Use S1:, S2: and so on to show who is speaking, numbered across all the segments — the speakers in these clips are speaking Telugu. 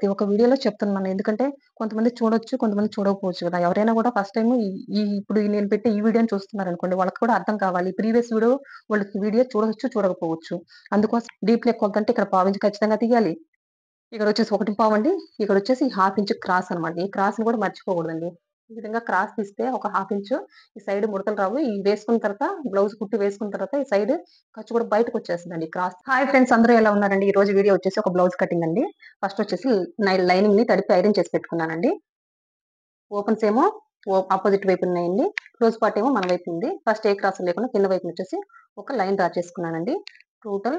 S1: ప్రతి ఒక్క వీడియోలో చెప్తున్నాను. ఎందుకంటే కొంతమంది చూడొచ్చు, కొంతమంది చూడకపోవచ్చు కదా! ఎవరైనా కూడా ఫస్ట్ టైము ఈ ఈ ఇప్పుడు నేను పెట్టే ఈ వీడియోని చూస్తున్నారనుకోండి, వాళ్ళకి కూడా అర్థం కావాలి. ప్రీవియస్ వాళ్ళకి వీడియో చూడొచ్చు, చూడకపోవచ్చు. అందుకోసం డీప్ నెక్ కొలత అంటే ఇక్కడ పావించి ఖచ్చితంగా తీయాలి. ఇక్కడొచ్చేసి 1.5 అండి. ఇక్కడొచ్చేసి ½ ఇంచ్ క్రాస్ అనమాట. ఈ క్రాస్‌ని కూడా మర్చిపోకూడదండి. ఈ విధంగా క్రాస్ తీస్తే ఒక ½ ఇంచు ఈ సైడ్ ముడతలు రావు. ఈ వేసుకున్న తర్వాత బ్లౌజ్ కుట్టి వేసుకున్న తర్వాత ఈ సైడ్ ఖర్చు కూడా బయటకొచ్చేస్తదండి క్రాస్. హాయ్ ఫ్రెండ్స్, అందరూ ఎలా ఉన్నారండి? ఈ రోజు వీడియో వచ్చేసి ఒక బ్లౌజ్ కటింగ్ అండి. ఫస్ట్ వచ్చేసి లైనింగ్‌ని తడిపి ఐరన్ చేసి పెట్టుకున్నానండి. ఓపెన్స్ ఏమో అపోజిట్ వైపు ఉన్నాయండి. క్లోజ్ పార్ట్ ఏమో మన వైపు ఉంది. ఫస్ట్ ఏ క్రాస్ లేకుండా కింద వైపున వచ్చేసి ఒక లైన్ డ్రా చేసుకున్నానండి. టోటల్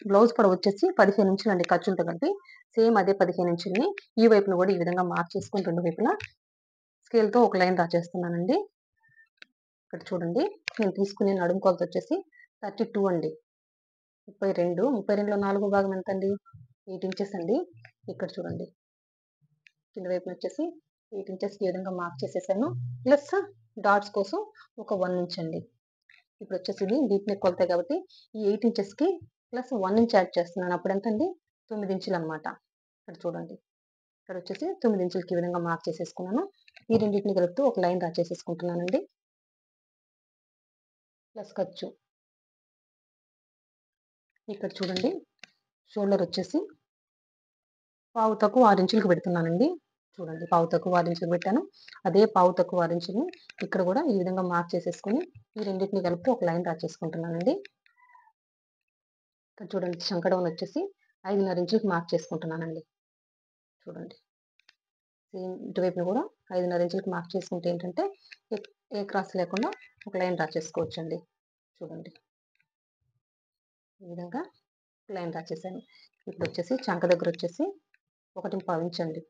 S1: బ్లౌజ్ పొడవు వచ్చేసి 15 ఇంచులండి ఖర్చులతో కలిపి. సేమ్ అదే 15 ఇంచుల్ని ఈ వైపున కూడా ఈ విధంగా మార్క్ చేసుకొని 2 వైపులా స్కేల్‌తో ఒక లైన్ డ్రా చేస్తున్నానండి. ఇక్కడ చూడండి, నేను తీసుకునే నడుము కొలత వచ్చేసి 32 అండి. 32లో 4 భాగం ఎంతండి? 8 ఇంచెస్ అండి. ఇక్కడ చూడండి, కింద వైపున వచ్చేసి 8 ఇంచెస్ ఈ విధంగా మార్క్ చేసేసాను. ప్లస్ డాట్స్ కోసం ఒక 1 ఇంచ్ అండి. ఇప్పుడు వచ్చేసి ఇది డీప్ నెక్ కొలతే కాబట్టి ఈ 8 ఇంచెస్‌కి ప్లస్ 1 ఇంచ్ యాడ్ చేస్తున్నాను. అప్పుడు ఎంతండి? 9 ఇంచులనమాట. ఇక్కడ చూడండి, ఇక్కడ వచ్చేసి 9 ఇంచులకి ఈ విధంగా మార్క్ చేసేసుకున్నాను. ఈ రెండింటిని కలుపుతూ ఒక లైన్ డ్రా చేసేసుకుంటున్నానండి. ప్లస్ ఖర్చు. ఇక్కడ చూడండి, షోల్డర్ వచ్చేసి పావు తక్కువ 6 ఇంచులకి పెడుతున్నానండి. చూడండి, పావు తక్కువ 6 ఇంచులకు పెట్టాను. అదే పావు తక్కువ 6 ఇంచుని ఇక్కడ కూడా ఈ విధంగా మార్క్ చేసేసుకొని ఈ రెండింటిని కలుపుతూ ఒక లైన్ డ్రా చేసుకుంటున్నానండి. ఇక్కడ చూడండి, చంక డౌన్ వచ్చేసి 5.5 ఇంచులకి మార్క్ చేసుకుంటున్నానండి. చూడండి, సేమ్ ఇటువైపున కూడా 5.5 ఇంచులకి మార్క్ చేసుకుంటే ఏంటంటే ఏ క్రాస్ లేకుండా ఒక లైన్ డ్రా చేసుకోవచ్చండి. చూడండి, ఈ విధంగా లైన్ డ్రా చేశాను. ఇప్పుడు వచ్చేసి చంక దగ్గర వచ్చేసి 1.5 ఇంచ్ అండి.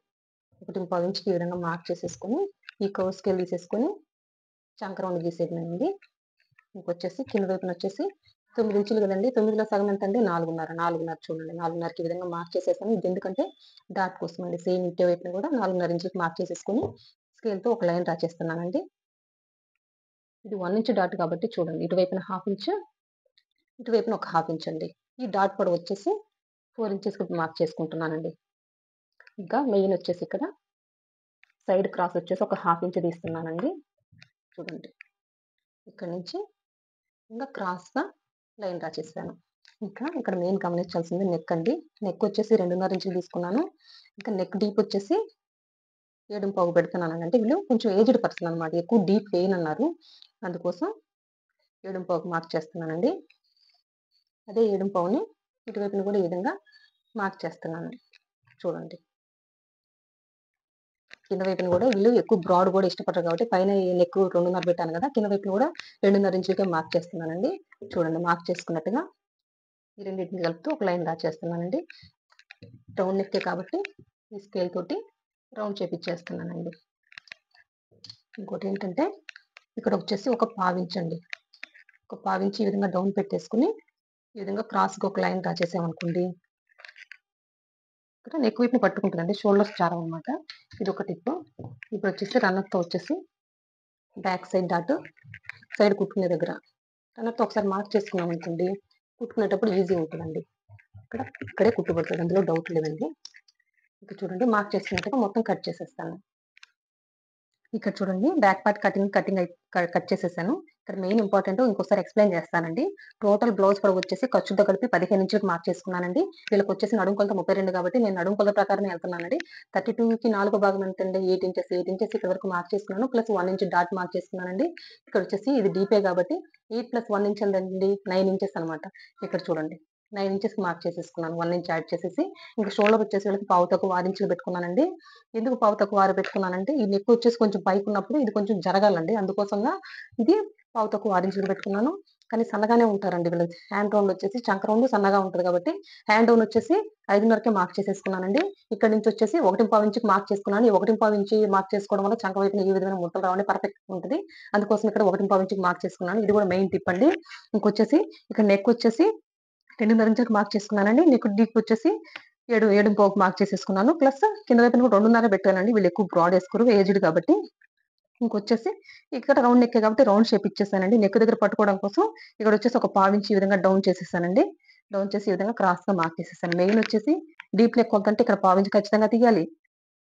S1: 1.5 ఇంచ్‌కి ఈ విధంగా మార్క్ చేసేసుకొని ఈ కర్వ్ స్కేల్ తీసేసుకొని చంక రౌండ్ గీసేయడమేనండి. ఇంకొచ్చేసి కింద వైపున వచ్చేసి 9 ఇంచులు కదండి. 9లో సగం ఎంతండి? 4.5. 4.5 చూడండి. 4.5కి ఈ విధంగా మార్క్ చేసేసాను. ఇది ఎందుకంటే డాట్ కోసం అండి. సేమ్ ఇటు వైపున కూడా 4.5 ఇంచులకి మార్క్ చేసేసుకొని స్కేల్‌తో ఒక లైన్ డ్రా చేస్తున్నానండి. ఇది 1 ఇంచ్ డాట్ కాబట్టి చూడండి, ఇటువైపున ½ ఇంచ్, ఇటువైపున ఒక ½ ఇంచ్ అండి. ఈ డాట్ పొడవు వచ్చేసి 4 ఇంచెస్‌కి మార్క్ చేసుకుంటున్నానండి. ఇంకా మెయిన్ వచ్చేసి ఇక్కడ సైడ్ క్రాస్ వచ్చేసి ఒక ½ ఇంచ్ తీస్తున్నానండి. చూడండి, ఇక్కడ నుంచి ఇంకా క్రాస్‌గా లైన్ డ్రా చేశాను. ఇంకా ఇక్కడ మెయిన్ గమనించాల్సింది నెక్ అండి. నెక్ వచ్చేసి 2.5 ఇంచులు తీసుకున్నాను. ఇంకా నెక్ డీప్ వచ్చేసి 7.5 పెడుతున్నానండి. అంటే వీళ్ళు కొంచెం ఏజ్డ్ పర్సన్ అనమాట. ఎక్కువ డీప్ వేయనన్నారు. అందుకోసం 7.5కి మార్క్ చేస్తున్నానండి. అదే 7.5ని ఇటువైపున కూడా ఈ విధంగా మార్క్ చేస్తున్నాను. చూడండి, కింద వైపున కూడా వీళ్ళు ఎక్కువ బ్రాడ్ కూడా ఇష్టపడరు కాబట్టి పైన నెక్ 2.5 పెట్టాను కదా, కింద వైపున కూడా 2.5 ఇంచులకే మార్క్ చేస్తున్నానండి. చూడండి, మార్క్ చేసుకున్నట్టుగా ఈ రెండింటిని కలుపుతూ ఒక లైన్ డ్రా చేస్తున్నానండి. రౌండ్ నెక్కే కాబట్టి ఈ స్కేల్ తోటి రౌండ్ చేపిచ్చేస్తున్నానండి. ఇంకోటి ఏంటంటే ఇక్కడ వచ్చేసి ఒక పావించ్ అండి. ఒక పావించి ఈ విధంగా డౌన్ పెట్టేసుకుని ఈ విధంగా క్రాస్‌గా ఒక లైన్ డ్రా చేసామనుకోండి, ఇక్కడ నెక్ వైపున పట్టుకుంటుందండి. షోల్డర్స్ చారవనమాట. ఇది ఒక టిప్. ఇప్పుడు వచ్చేసి రన్నర్‌తో వచ్చేసి బ్యాక్ సైడ్ డాట్ సైడ్ కుట్టుకునే దగ్గర రన్నర్‌తో ఒకసారి మార్క్ చేసుకున్నామనుకోండి, కుట్టుకునేటప్పుడు ఈజీ ఉంటదండి. ఇక్కడే కుట్టు పడుతది. అందులో డౌట్ లేదండి. ఇక్కడ చూడండి, మార్క్ చేసుకున్నట్టుగా మొత్తం కట్ చేసేస్తాను. ఇక్కడ చూడండి, బ్యాక్ పార్ట్ కట్ చేసేసాను. ఇక్కడ మెయిన్ ఇంపార్టెంట్ ఇంకోసారి ఎక్స్‌ప్లెయిన్ చేస్తానండి. టోటల్ బ్లౌజ్ పొడవు వచ్చేసి ఖర్చుతో కలిపి 15 ఇంచులకు మార్క్ చేసుకున్నానండి. వీళ్ళకొచ్చేసి నడుము కొలత 32 కాబట్టి నేను నడుము కొలత ప్రకారమే ఎళ్తున్నానండి. 32కి 4 భాగం ఎంతండి? 8 ఇంచెస్. 8 ఇంచెస్ ఇక్కడ వరకు మార్క్ చేసుకున్నాను. ప్లస్ 1 ఇంచ్ డాట్ మార్క్ చేసుకున్నానండి. ఇక్కడ వచ్చేసి ఇది డీపే కాబట్టి 8 + 1 ఇంచ్ ఎంతండి? 9 ఇంచెస్ అనమాట. ఇక్కడ చూడండి, 9 ఇంచెస్‌కి మార్క్ చేసేసుకున్నాను. 1 ఇంచ్ యాడ్ చేసేసి ఇంకా షోల్డర్ వచ్చేసి వీళ్ళకి పావు తక్కువ 6 ఇంచులు పెట్టుకున్నానండి. ఎందుకు పావు తక్కువ 6 పెట్టుకున్నానంటే ఈ నెక్ వచ్చేసి కొంచెం పైకున్నప్పుడు ఇది కొంచెం జరగాలండి. అందుకోసంగా ఇది పావు తక్కువ 6 ఇంచులు పెట్టుకున్నాను. కానీ సన్నగానే ఉంటారండి వీళ్ళది. హ్యాండ్ రౌండ్ వచ్చేసి చంక రౌండ్ సన్నగా ఉంటది కాబట్టి హ్యాండ్ డౌన్ వచ్చేసి 5.5కే మార్క్ చేసేసుకున్నానండి. ఇక్కడి నుంచి వచ్చేసి 1.5 ఇంచుకి మార్క్ చేసుకున్నాను. ఈ 1.5 ఇంచి మార్క్ చేసుకోవడం వల్ల చంక వైపున ఈ విధమైన ముడతలు రావని పర్ఫెక్ట్‌గా ఉంటది. అందుకోసం ఇక్కడ 1.5 ఇంచుకి మార్క్ చేసుకున్నాను. ఇది కూడా మెయిన్ టిప్ అండి. ఇంకొచ్చేసి ఇక్కడ నెక్ వచ్చేసి 2.5 ఇంచులకి మార్క్ చేసుకున్నానండి. నెక్ డీప్ వచ్చేసి 7.5కి మార్క్ చేసేసుకున్నాను. ప్లస్ కింద వైపున కూడా 2.5 పెట్టానండి. వీళ్ళు ఎక్కువ బ్రాడ్ ఏసుకోరు, ఏజ్డ్ కాబట్టి. ఇంకొచ్చేసి ఇక్కడ రౌండ్ నెక్కే కాబట్టి రౌండ్ షేప్ ఇచ్చేసానండి. నెక్ దగ్గర పట్టుకోవడం కోసం ఇక్కడ వచ్చేసి ఒక పావించి ఈ విధంగా డౌన్ చేసేసానండి. డౌన్ చేసి ఈ విధంగా క్రాస్గా మార్క్ చేసేసాను. మెయిన్ వచ్చేసి డీప్ నెక్ కొలత అంటే ఇక్కడ పావించి ఖచ్చితంగా తీయాలి.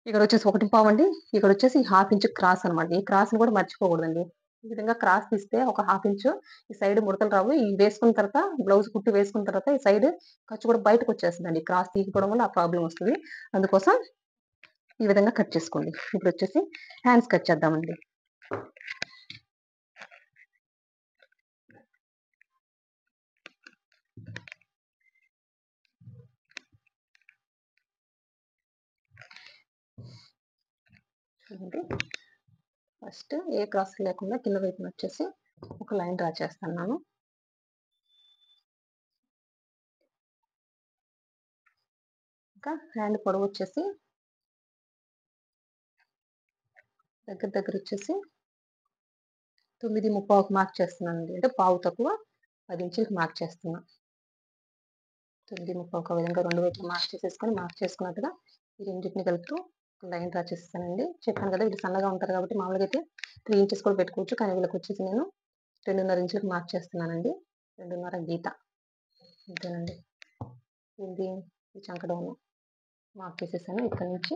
S1: ఇక్కడ వచ్చేసి 1.5 అండి. ఇక్కడ వచ్చేసి 1/2 ఇంచ్ క్రాస్ అనమాట. ఈ క్రాస్‌ని కూడా మర్చిపోకూడదండి. ఈ విధంగా క్రాస్ తీస్తే ఒక 1/2 ఇంచు ఈ సైడ్ ముడతలు రావు. ఇవి వేసుకున్న తర్వాత బ్లౌజ్ కుట్టి వేసుకున్న తర్వాత ఈ సైడ్ ఖర్చు కూడా బయటకొచ్చేస్తదండి. క్రాస్ తీయకపోవడం వల్ల ఆ ప్రాబ్లమ్ వస్తది. అందుకోసం ఈ విధంగా కట్ చేసుకోండి. ఇప్పుడొచ్చేసి హ్యాండ్స్ కట్ చేద్దామండి. చూడండి. ఫస్ట్ ఏ క్రాస్ లేకుండా కింద వైపున వచ్చేసి ఒక లైన్ డ్రా చేస్తున్నాను. ఇంకా హ్యాండ్ పొడవు వచ్చేసి దగ్గర వచ్చేసి 9:35కి మార్క్ చేస్తున్నానండి. అంటే పావు తక్కువ 10 ఇంచులకి మార్క్ చేస్తున్నా. 9:35 ఒక విధంగా 2 వైపులా మార్క్ చేసుకున్నట్టుగా ఈ రెండింటిని కలుపుతూ లైన్ డ్రా చేసేసానండి. చెప్పాను కదా వీళ్ళు సన్నగా ఉంటారు కాబట్టి మామూలుగా అయితే 3 ఇంచెస్ కూడా పెట్టుకోవచ్చు. కానీ వీళ్ళకి వచ్చేసి నేను 2.5 ఇంచులకి మార్క్ చేస్తున్నానండి. 2.5 గీత అంతేనండి. ఇది ఈ చంక డౌన్ మార్క్ చేసేసాను. ఇక్కడ నుంచి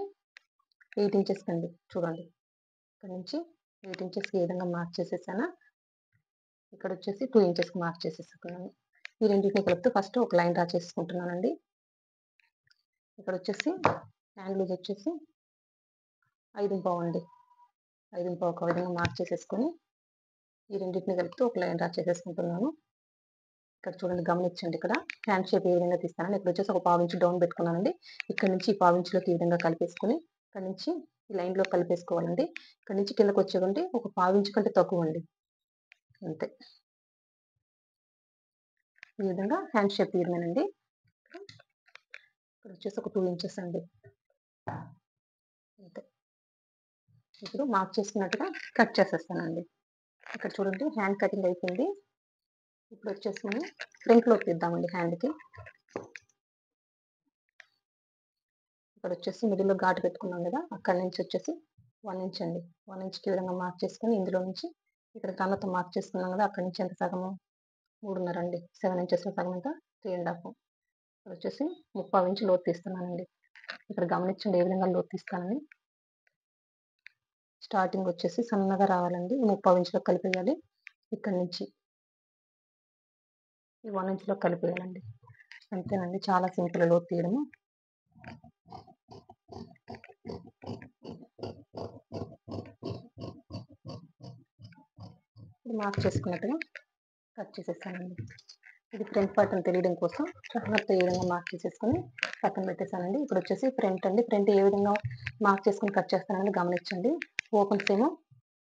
S1: 8 ఇంచెస్ కండి చూడండి. ఇక్కడ నుంచి 8 ఇంచెస్కి ఏ విధంగా మార్క్ చేసేసానా ఇక్కడ వచ్చేసి 2 ఇంచెస్కి మార్క్ చేసేసుకున్నాను. ఈ రెండింటిని కలుపుతూ ఫస్ట్ ఒక లైన్ డ్రా చేసుకుంటున్నానండి. ఇక్కడ వచ్చేసి హ్యాండ్ లూజ్ వచ్చేసి 5.5 అండి. 5.5 ఒక విధంగా మార్క్ చేసేసుకొని ఈ రెండింటిని కలుపుతూ ఒక లైన్ డ్రా చేసేసుకుంటున్నాను. ఇక్కడ చూడండి గమనించండి. ఇక్కడ హ్యాండ్ షేప్ ఏ విధంగా తీస్తానని ఇక్కడ వచ్చేసి ఒక 1/4 ఇంచు డౌన్ పెట్టుకున్నానండి. ఇక్కడ నుంచి ఈ 1/4 ఇంచులోకి ఈ విధంగా కలిపేసుకొని ఇక్కడ నుంచి ఈ లైన్లో కలిపేసుకోవాలండి. ఇక్కడ నుంచి కిందకు వచ్చేదండి ఒక 1/4 ఇంచు కంటే తక్కువ అండి. అంతే. ఈ విధంగా హ్యాండ్ షేప్ తీయడమేనండి. ఇక్కడ వచ్చేసి ఒక 2 ఇంచెస్ అండి. అంతే. ఇప్పుడు మార్క్ చేసుకున్నట్టుగా కట్ చేసేస్తానండి. ఇక్కడ చూడండి హ్యాండ్ కటింగ్ అయిపోయింది. ఇప్పుడు వచ్చేసి మనం ఫ్రంట్లోకి తీద్దామండి హ్యాండ్కి. ఇక్కడ వచ్చేసి మిడిల్లో ఘాటు పెట్టుకున్నాం కదా అక్కడ నుంచి వచ్చేసి 1 ఇంచ్ అండి. 1 ఇంచ్కి విధంగా మార్క్ చేసుకొని ఇందులో నుంచి ఇక్కడ కళ్ళతో మార్క్ చేసుకున్నాం కదా అక్కడ నుంచి ఎంత సగము 3.5 అండి. 7 ఇంచెస్లో సగం ఎంత 3.5. ఇక్కడ వచ్చేసి 3/4 ఇంచు లోతు తీస్తున్నానండి. ఇక్కడ గమనించండి ఏ విధంగా లోతు తీస్తానని. స్టార్టింగ్ వచ్చేసి సన్నగా రావాలండి. 3/4 ఇంచులో కలిపేయాలి. ఇక్కడ నుంచి ఈ 1 ఇంచులో కలిపేయాలండి. అంతేనండి. చాలా సింపుల్ లోతు తీయడము. మార్క్ చేసుకున్నట్టుగా కట్ చేసేసానండి. ఇది ఫ్రంట్ పార్ట్ అని తెలియడం కోసం జాగ్రత్త ఏ విధంగా మార్క్ చేసేసుకొని పక్కన పెట్టేసానండి. ఇప్పుడు వచ్చేసి ఫ్రంట్ అండి. ఫ్రంట్ ఏ విధంగా మార్క్ చేసుకొని కట్ చేస్తానని గమనించండి. ఓపెన్స్ ఏమో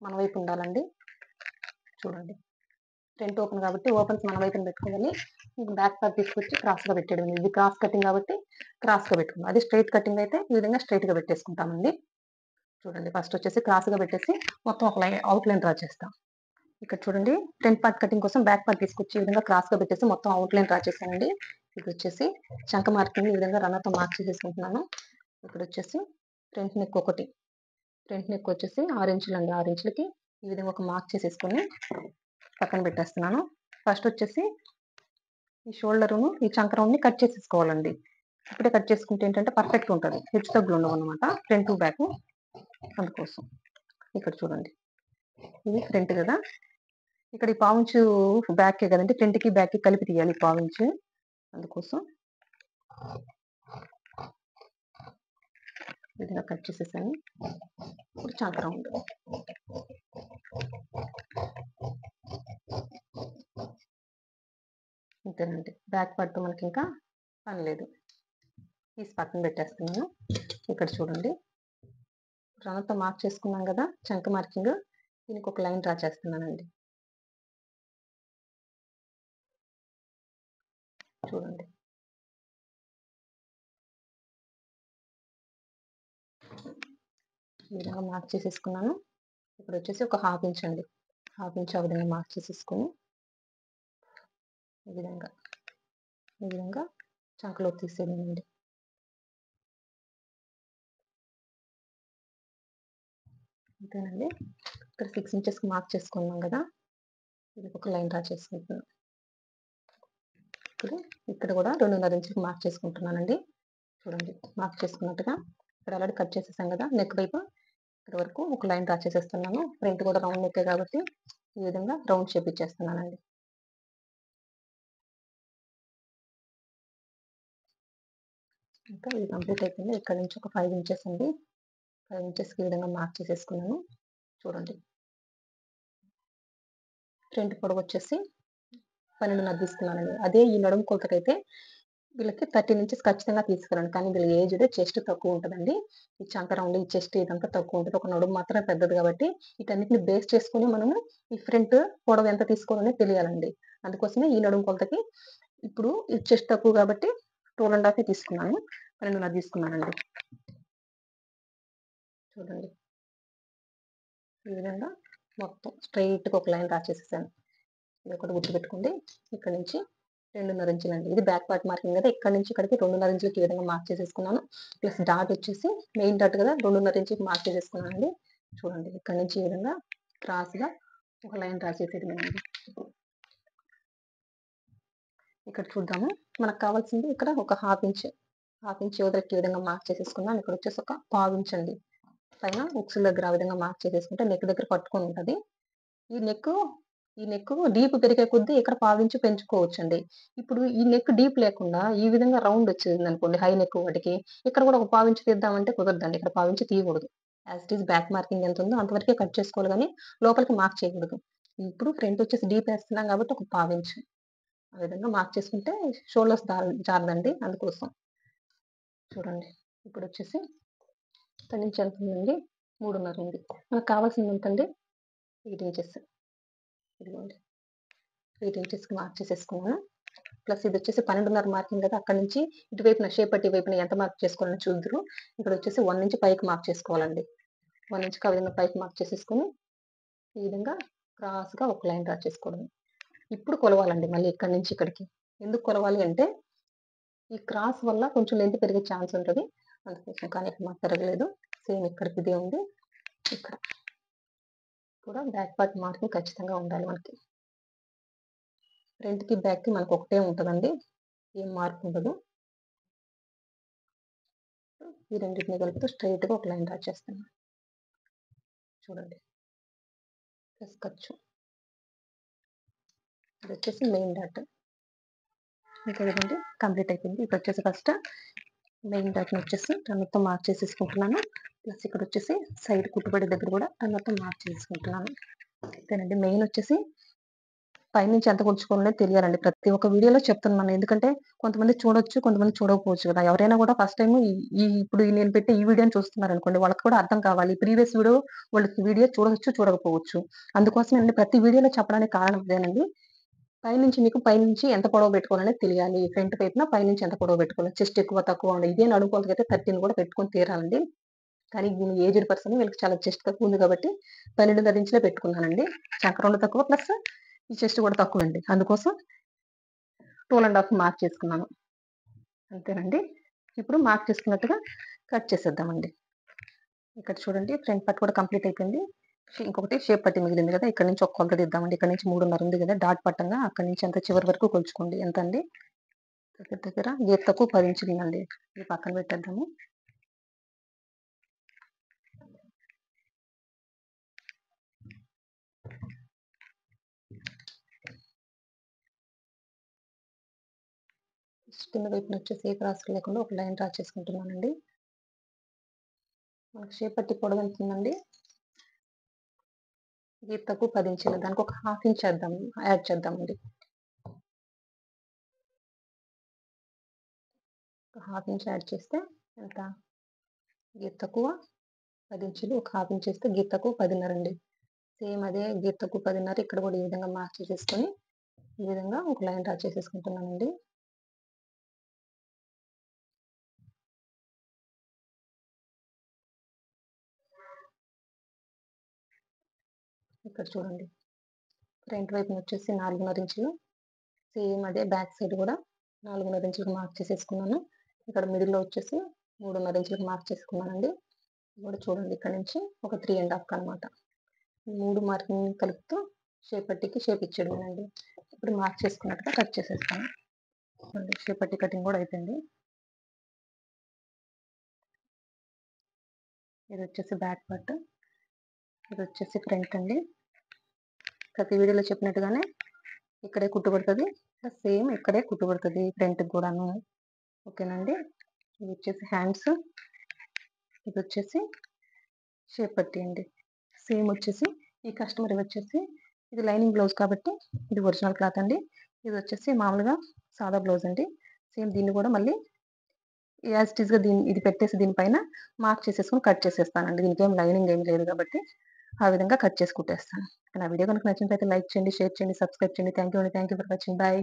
S1: మన వైపు ఉండాలండి. చూడండి ఫ్రంట్ ఓపెన్ కాబట్టి ఓపెన్స్ మన వైపున పెట్టుకోవాలి. బ్యాక్ పార్ట్ తీసుకొచ్చి క్రాస్గా పెట్టేయడం. ఇది క్రాస్ కటింగ్ కాబట్టి క్రాస్గా పెట్టుకుందాం. అది స్ట్రైట్ కటింగ్ అయితే ఈ విధంగా స్ట్రైట్గా పెట్టేసుకుంటామండి. చూడండి ఫస్ట్ వచ్చేసి క్రాస్గా పెట్టేసి మొత్తం ఒక లైన్ అవుట్ లైన్ డ్రా చేస్తాం. ఇక్కడ చూడండి ఫ్రంట్ పార్ట్ కటింగ్ కోసం బ్యాక్ పార్ట్ తీసుకొచ్చి ఈ విధంగా క్రాస్గా పెట్టేసి మొత్తం అవుట్ లైన్ డ్రా చేశానండి. ఇది వచ్చేసి చంక మార్కింగ్ ఈ విధంగా రన్నర్తో మార్క్ చేసేసుకుంటున్నాను. ఇక్కడ వచ్చేసి ఫ్రంట్ నెక్ ఒకటి, ఫ్రంట్ నెక్ వచ్చేసి 6 ఇంచులు అండి. 6 ఇంచులకి ఈ విధంగా ఒక మార్క్ చేసేసుకొని పక్కన పెట్టేస్తున్నాను. ఫస్ట్ వచ్చేసి ఈ షోల్డరును ఈ చంక రౌండ్ని కట్ చేసేసుకోవాలండి. ఇప్పుడే కట్ చేసుకుంటే ఏంటంటే పర్ఫెక్ట్ ఉంటుంది. హెచ్చు తగ్గులు ఉండవు అనమాట ఫ్రంట్ టు బ్యాక్. అందుకోసం ఇక్కడ చూడండి ఇది ఫ్రంట్ కదా, ఇక్కడ ఈ పావుంచు బ్యాకే కదండి, ఫ్రంట్కి బ్యాక్కి కలిపి తీయాలి ఈ పావుంచు. అందుకోసం విధంగా కట్ చేసేసాను. ఇప్పుడు చంక రౌండ్ అంతేనండి. బ్యాక్ పార్ట్ మనకి ఇంకా పని లేదు. తీసి పక్కన పెట్టేస్తున్నాను. ఇక్కడ చూడండి రౌండ్తో మార్క్ చేసుకున్నాం కదా చంక మార్కింగ్, దీనికి ఒక లైన్ డ్రా చేస్తున్నానండి. చూడండి ఈ విధంగా మార్క్ చేసేసుకున్నాను. ఇప్పుడు వచ్చేసి ఒక 1/2 ఇంచ్ అండి. 1/2 ఇంచ్ ఆ విధంగా మార్క్ చేసేసుకొని ఈ విధంగా చంకలో తీసేయండి. అంతేనండి. ఇక్కడ 6 ఇంచెస్కి మార్క్ చేసుకున్నాం కదా, ఇది ఒక లైన్ డ్రా చేసుకుంటున్నాం. ఇప్పుడు ఇక్కడ కూడా 2.5 ఇంచులకు మార్క్ చేసుకుంటున్నానండి. చూడండి మార్క్ చేసుకున్నట్టుగా ఇక్కడ ఆల్రెడీ కట్ చేసేసాం కదా, నెక్ వైపు ఇక్కడ వరకు ఒక లైన్ డ్రా చేసేస్తున్నాను. ఫ్రంట్ కూడా రౌండ్ నెక్కే కాబట్టి ఈ విధంగా రౌండ్ షేప్ ఇచ్చేస్తున్నానండి. ఇంకా ఇది కంప్లీట్ అయిపోయింది. ఇక్కడ నుంచి ఒక 5 ఇంచెస్ అండి, 5 ఇంచెస్కి ఈ విధంగా మార్క్ చేసేసుకున్నాను. చూడండి ఫ్రంట్ పొడవు వచ్చేసి 12.5 తీసుకున్నానండి. అదే ఈ నడుము కొలతకైతే వీళ్ళకి 13 ఇంచెస్ ఖచ్చితంగా తీసుకురండి. కానీ వీళ్ళ ఏజ్డ్ చెస్ట్ తక్కువ ఉంటుందండి. ఈ చంక రౌండ్, ఈ చెస్ట్ ఇదంతా తక్కువ ఉంటుంది. ఒక నడుము మాత్రమే పెద్దది కాబట్టి వీటన్నిటిని బేస్ చేసుకుని మనము ఈ ఫ్రంట్ పొడవు ఎంత తీసుకోవాలని తెలియాలండి. అందుకోసమే ఈ నడుము కొలతకి ఇప్పుడు ఈ చెస్ట్ తక్కువ కాబట్టి 2.5 తీసుకున్నాను, 12.5 తీసుకున్నానండి. చూడండి ఈ విధంగా మొత్తం స్ట్రైట్గా ఒక లైన్ డ్రా చేసేసాను. ఇది ఒకటి గుర్తుపెట్టుకోండి. ఇక్కడ నుంచి 2.5 ఇంచులు అండి. ఇది బ్యాక్ పార్ట్ మార్కింగ్ కదా, ఇక్కడ నుంచి ఇక్కడికి 2.5 ఇంచులకి ఈ విధంగా మార్క్ చేసేసుకున్నాను. ప్లస్ డాట్ వచ్చేసి మెయిన్ డాట్ కదా 2.5 ఇంచులకి మార్క్ చేసేసుకున్నానండి. చూడండి ఇక్కడ నుంచి ఈ విధంగా క్రాస్గా ఒక లైన్ డ్రా చేసేయడమేనండి. ఇక్కడ చూద్దాము, మనకు కావాల్సింది ఇక్కడ ఒక హాఫ్ ఇంచ్ వదిలికి ఈ విధంగా మార్క్ చేసేసుకున్నాను. ఇక్కడ వచ్చేసి ఒక 1/4 ఇంచ్ అండి పైన ఉక్సుల దగ్గర ఆ విధంగా మార్క్ చేసేసుకుంటే నెక్ దగ్గర పట్టుకొని ఉంటుంది. ఈ నెక్ డీప్ పెరిగే కొద్దీ ఇక్కడ 1/4 ఇంచ్ పెంచుకోవచ్చండి. ఇప్పుడు ఈ నెక్ డీప్ లేకుండా ఈ విధంగా రౌండ్ వచ్చేసింది అనుకోండి, హై నెక్ వాటికి ఇక్కడ కూడా ఒక 1/4 ఇంచ్ తీద్దామంటే కుదరదండి. ఇక్కడ 1/4 ఇంచ్ తీయకూడదు. As it is back marking ఎంత ఉందో అంతవరకే కట్ చేసుకోవాలి, కానీ లోపలికి మార్క్ చేయకూడదు. ఇప్పుడు ఫ్రంట్ వచ్చేసి డీప్ వేస్తున్నాం కాబట్టి ఒక 1/4 ఇంచ్ ఆ విధంగా మార్క్ చేసుకుంటే షోల్డర్స్ జారదండి. అందుకోసం చూడండి ఇప్పుడు వచ్చేసి ఇక్కడి నుంచి ఎంత ఉందండి, 3.5 ఉంది. మనకు కావాల్సింది ఎంతండి, 8 ఇంచెస్. ఇదిగోండి 8 ఇంచెస్కి మార్క్ చేసేసుకున్నాను. ప్లస్ ఇది వచ్చేసి 12.5 మార్కింగ్ కదా, అక్కడ నుంచి ఇటువైపున షేప్ పట్టి వైపున ఎంత మార్క్ చేసుకోవాలని చూద్దరు. ఇక్కడ వచ్చేసి 1 ఇంచ్ పైకి మార్క్ చేసుకోవాలండి. 1 ఇంచ్కి ఆ విధంగా పైకి మార్క్ చేసేసుకొని ఈ విధంగా క్రాస్గా ఒక లైన్ డ్రా చేసుకోవడం. ఇప్పుడు కొలవాలండి మళ్ళీ ఇక్కడి నుంచి ఇక్కడికి. ఎందుకు కొలవాలి అంటే ఈ క్రాస్ వల్ల కొంచెం లెంత్ పెరిగే ఛాన్స్ ఉంటుంది, అందుకోసం. కానీ ఇక్కడ మాకు పెరగలేదు. సేమ్ ఇక్కడికి ఇదే ఉంది. ఇక్కడ కూడా బ్యాక్ పార్ట్ మార్కింగ్ ఖచ్చితంగా ఉండాలి మనకి. ఫ్రంట్కి బ్యాక్కి మనకు ఒకటే ఉంటుందండి, ఏం మార్క్ ఉండదు. ఈ రెండింటిని కలుపుతూ స్ట్రైట్గా ఒక లైన్ డ్రా చేస్తాను. చూడండి ప్లస్ ఖర్చు ఇది వచ్చేసి మెయిన్ డాట్. ఇంకా ఇదిగోండి కంప్లీట్ అయిపోయింది. ఇప్పుడు వచ్చేసి ఫస్ట్ మెయిన్ డాట్ని వచ్చేసి మొత్తం మార్క్ చేసేసుకుంటున్నాను. ప్లస్ ఇక్కడ వచ్చేసి సైడ్ కుట్టుబడి దగ్గర కూడా మొత్తం మార్క్ చేసుకుంటున్నాను. అంతేనండి. మెయిన్ వచ్చేసి పైనుంచి ఎంత కొలుచుకోవాలనేది తెలియాలండి. ప్రతి ఒక్క వీడియోలో చెప్తున్నాను, ఎందుకంటే కొంతమంది చూడొచ్చు, కొంతమంది చూడకపోవచ్చు కదా. ఎవరైనా కూడా ఫస్ట్ టైం ఇప్పుడు నేను పెట్టే ఈ వీడియోని చూస్తున్నారు అనుకోండి, వాళ్ళకి కూడా అర్థం కావాలి. ప్రీవియస్ వాళ్ళకి వీడియో చూడవచ్చు, చూడకపోవచ్చు. అందుకోసం ప్రతి వీడియోలో చెప్పడానికి కారణం అదేనండి. పైనుంచి ఎంత పొడవు పెట్టుకోవాలనేది తెలియాలి. ఫ్రంట్ వైపున పైనుంచి ఎంత పొడవు పెట్టుకోవాలి, చెస్ట్ ఎక్కువ తక్కువ ఉండే ఇదే నడుము కొలతకైతే 13 కూడా పెట్టుకొని తీరాలండి. కానీ ఏజ్డ్ పర్సన్ వీళ్ళకి చాలా చెస్ట్ తక్కువ ఉంది కాబట్టి 12.5 ఇంచులే పెట్టుకున్నానండి. చంక తక్కువ ప్లస్ ఈ చెస్ట్ కూడా తక్కువ అండి, అందుకోసం 2.5 మార్క్ చేసుకున్నాను. అంతేనండి. ఇప్పుడు మార్క్ చేసుకున్నట్టుగా కట్ చేసేద్దామండి. ఇక్కడ చూడండి ఫ్రంట్ పార్ట్ కూడా కంప్లీట్ అయిపోయింది. ఇంకొకటి షేప్ పట్టి మిగిలింది కదా, ఇక్కడ నుంచి ఒక కొలత తీద్దామండి. ఇక్కడ నుంచి 3.5 ఉంది కదా డాట్ పట్టంగా, అక్కడ నుంచి అంత చివరి వరకు కొలుచుకోండి. ఎంత అండి, దగ్గర గీత తక్కువ 10 ఇంచులు ఉందండి. ఇది పక్కన పెట్టేద్దాము. కింద వైపున వచ్చేసి ఏ క్రాస్ లేకుండా ఒక లైన్ డ్రా చేసుకుంటున్నానండి. మనకు షేప్ పట్టి పొడవు ఎంత ఉందండి, గీత తక్కువ 10 ఇంచులు. దానికి ఒక హాఫ్ ఇంచ్ యాడ్ చేద్దామండి. హాఫ్ ఇంచ్ యాడ్ చేస్తే ఎంత, గీత తక్కువ 10 ఇంచులు. ఒక హాఫ్ ఇంచ్ వేస్తే గీత తక్కువ 10.5 అండి. సేమ్ అదే గీత తక్కువ 10.5 ఇక్కడ కూడా ఈ విధంగా మార్క్ చేసేసుకొని ఈ విధంగా ఒక లైన్ డ్రా చేసేసుకుంటున్నానండి. ఇక్కడ చూడండి ఫ్రంట్ వైపు వచ్చేసి 4.5 ఇంచులు, సేమ్ అదే బ్యాక్ సైడ్ కూడా 4.5 ఇంచులకు మార్క్ చేసేసుకున్నాను. ఇక్కడ మిడిల్లో వచ్చేసి 3.5 ఇంచులకు మార్క్ చేసుకున్నానండి. కూడా చూడండి ఇక్కడ నుంచి ఒక 3.5 అనమాట. 3 మార్కింగ్ కలుపుతూ షేప్ పట్టికి షేప్ ఇచ్చేయడమేనండి. ఇప్పుడు మార్క్ చేసుకున్నట్టుగా కట్ చేసేస్తాను. షేపట్టి కటింగ్ కూడా అయిపోయింది. ఇది వచ్చేసి బ్యాక్ పార్ట్, ఇది వచ్చేసి ఫ్రంట్ అండి. ప్రతి వీడియోలో చెప్పినట్టుగానే ఇక్కడే కుట్టుబడుతుంది, సేమ్ ఇక్కడే కుట్టుబడుతుంది ఫ్రంట్కి కూడాను. ఓకేనండి. ఇది వచ్చేసి హ్యాండ్స్, ఇది వచ్చేసి షేప్ పట్టి అండి. సేమ్ వచ్చేసి ఈ కస్టమర్ వచ్చేసి ఇది లైనింగ్ బ్లౌజ్ కాబట్టి ఇది ఒరిజినల్ క్లాత్ అండి. ఇది వచ్చేసి మామూలుగా సాదా బ్లౌజ్ అండి. సేమ్ దీన్ని కూడా మళ్ళీ యాజ్ ఇట్ ఈస్గా ఇది పెట్టేసి దీనిపైన మార్క్ చేసేసుకొని కట్ చేసేస్తానండి. దీనికి ఏం లైనింగ్ ఏం లేదు కాబట్టి ఆ విధంగా కట్ చేసి కుట్టేస్తాను. నా వీడియో కనుక నచ్చినట్లయితే లైక్ చేయండి, షేర్ చేయండి, సబ్స్క్రైబ్ చేయండి. Thank you for watching. Bye.